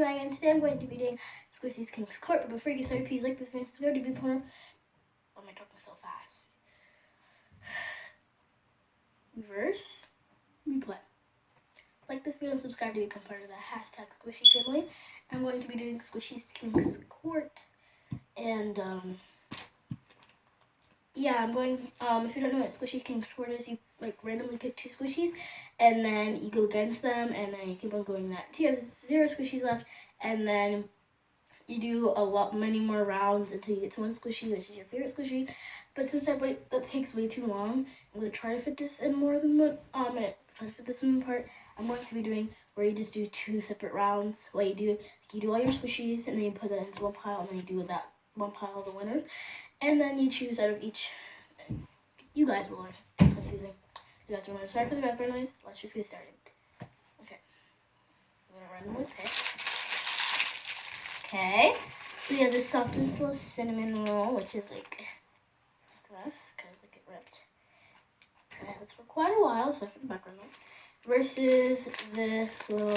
Wagon, and today I'm going to be doing Squishy's King's Court. But before you get started, please like this video, subscribe to be part of. Oh, I talking so fast. Reverse, replay. Like this video and subscribe to become part of the hashtag Squishy family. I'm going to be doing Squishy's King's Court, and yeah, I'm going. If you don't know what Squishy King's Court is, you like randomly pick 2 squishies, and then you go against them, and then you keep on going that. You have 0 squishies left, and then you do many more rounds until you get to 1 squishy, which is your favorite squishy. But since that takes way too long, I'm gonna try to fit this in more than one. Try to fit this in one part. I'm going to be doing where you just do 2 separate rounds. What you do, you do all your squishies, and then you put that into one pile, and then you do that one pile of the winners, and then you choose out of each. You guys will learn. It's confusing. You guys will learn. Sorry for the background noise. Let's just get started. Okay. I'm gonna randomly pick. Okay. So we have this soft and slow cinnamon roll, which is like this, because like it ripped. And I had this for quite a while, sorry for the background noise. Versus this little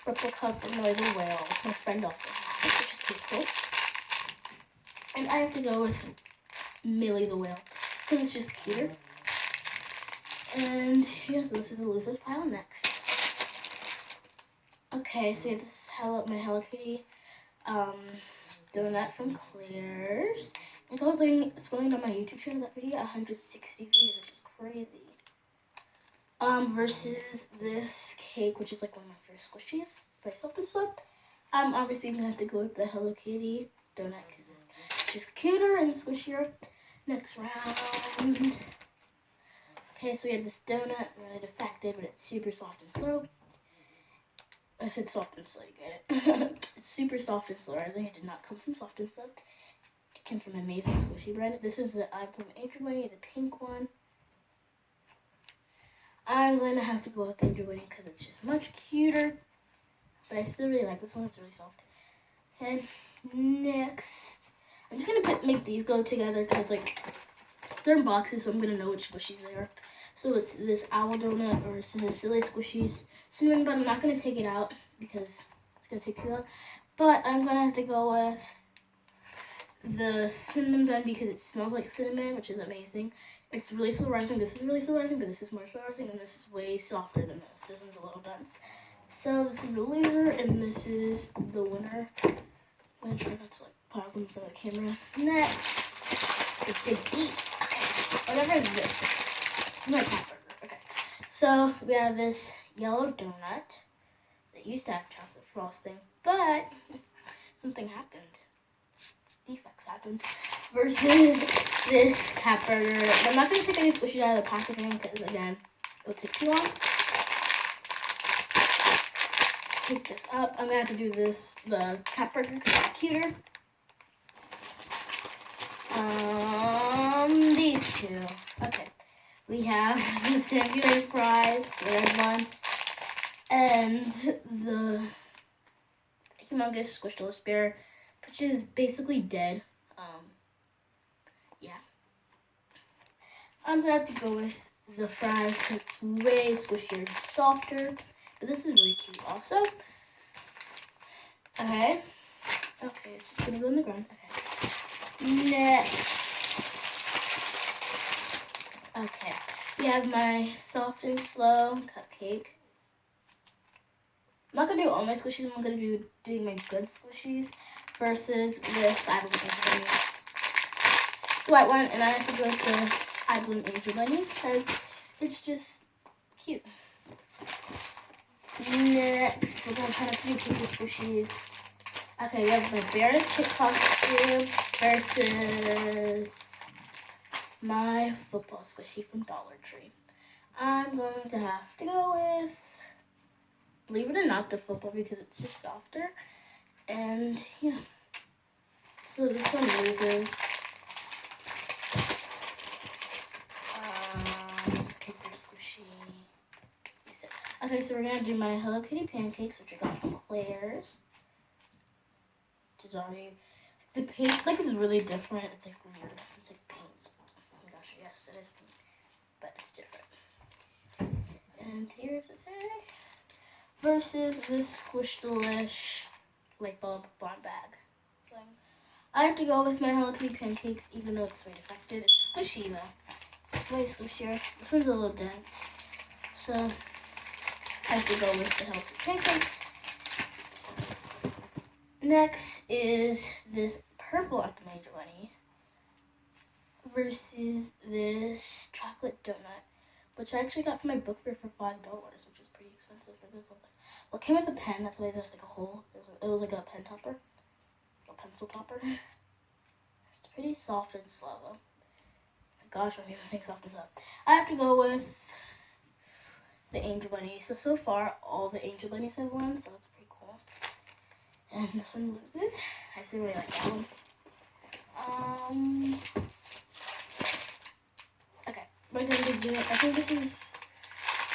replica from Millie the Whale, which my friend also has, which is pretty cool. And I have to go with Millie the Whale, because it's just cuter. And yeah, so this is a loser's pile next. Okay, so this is my Hello Kitty donut from Claire's. And I was scrolling on my YouTube channel, that video 160 views, which is crazy. Versus this cake, which is like one of my favorite squishies. It's very soft and slow. I'm obviously gonna have to go with the Hello Kitty donut because it's just cuter and squishier. Next round. Okay, so we have this donut, really defected, but it's super soft and slow. I said soft and slow, you get it. It's super soft and slow. I think it did not come from soft and slow. It came from Amazing Squishy brand. This is the iBloom Angel Bunny, the pink one. I'm going to have to go with Angel Bunny because it's just much cuter. But I still really like this one. It's really soft. Okay, next. I'm just going to make these go together because like they're in boxes, so I'm going to know which squishies they are. So it's this owl donut or this silly squishies cinnamon bun. I'm not going to take it out because it's going to take too long. But I'm going to have to go with the cinnamon bun because it smells like cinnamon, which is amazing. It's really slow rising. This is really slow rising, but this is more slow rising, and this is way softer than this. This one's a little dense. So this is the loser, and this is the winner. I'm going to try not to like pop in front of the camera. Next, the big beat. Okay, whatever is this. It's my cat burger. Okay, so we have this yellow donut that used to have chocolate frosting, but something happened. Defects happened. Versus this cat burger. I'm not going to take any squishies out of the packaging because, again, it'll take too long. Pick this up. I'm going to have to do the cat burger because it's cuter. These 2. Okay. We have the Singular Prize, the red one, and the Humongous Squishless Bear, which is basically dead. Yeah. I'm gonna have to go with the fries because it's way squishier and softer. But this is really cute also. Okay. Okay, it's just gonna go in the ground. Okay. Next. Okay. We have my soft and slow cupcake. I'm not gonna do all my squishies. I'm gonna be doing my good squishies versus this iBloom Angel Bunny. The white one, and I have to go with the iBloom Angel Bunny because it's just cute. Next, we're gonna try not to do people squishies. Okay, we have my bear and chick costume versus my football squishy from Dollar Tree. I'm going to have to go with, believe it or not, the football because it's just softer. And yeah, so this one loses. Take this squishy. Okay, so we're gonna do my Hello Kitty pancakes, which I got from Claire's. Which is already, the paint like is really different. It's like weird. It's like paint. Oh my gosh, yes, it is pink, but it's different. And here's the tag. Versus this Squish Delish light bulb bond bag thing. I have to go with my Hello Kitty pancakes, even though it's way defected. It's squishy though. It's way squishier. This one's a little dense. So I have to go with the Hello Kitty pancakes. Next is this purple Acme Bunny versus this chocolate donut, which I actually got from my book fair for $5, which is pretty expensive for this one. Well, it came with a pen. That's why there's like a hole. It was like a pen topper, a pencil topper. It's pretty soft and slow though. Gosh, I'm even saying soft and slow. I have to go with the Angel Bunny. So far, all the Angel Bunnies have won, so that's pretty cool. And this one loses. I still really like that one. Okay, we're going to do it. I think this is,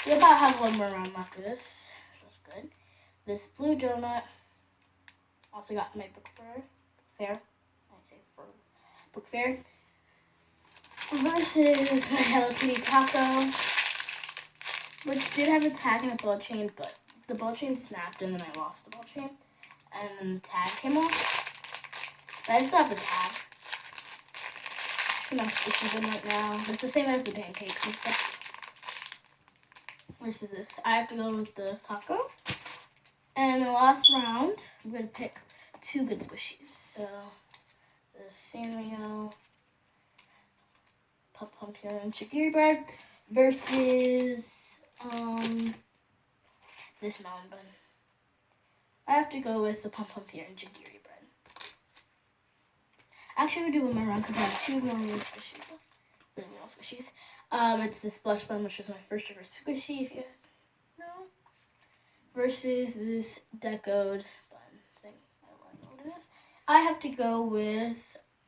we about have one more round after this. So that's good. This blue donut, also got from my book fair. I say for book fair. Versus my Hello Kitty taco, which did have a tag and a ball chain, but the ball chain snapped and then I lost the ball chain. And then the tag came off. But I still have the tag. So I'm squishing them right now. It's the same as the pancakes and stuff. Versus this. I have to go with the taco. And the last round, I'm going to pick 2 good squishies. So, the Sanrio Pum Pure and Shigiri bread versus this melon bun. I have to go with the Pum Pure and Shigiri bread. Actually, we'll do one more round because I have 2 more real squishies. Real squishies. It's this blush bun, which is my first ever squishy, if you guys know. Versus this decoed bun thing. I don't know what it is. I have to go with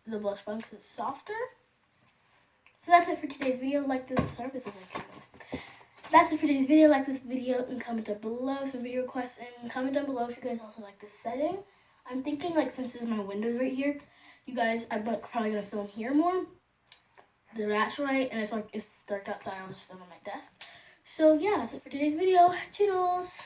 the blush bun because it's softer. So that's it for today's video. Like this service as I can. That's it for today's video. Like this video and comment down below some video requests and comment down below if you guys also like this setting. I'm thinking like since this is my windows right here, you guys, I'm probably gonna film here more. That's right, and if like it's dark outside, I'll just film on my desk. So yeah, that's it for today's video. Toodles!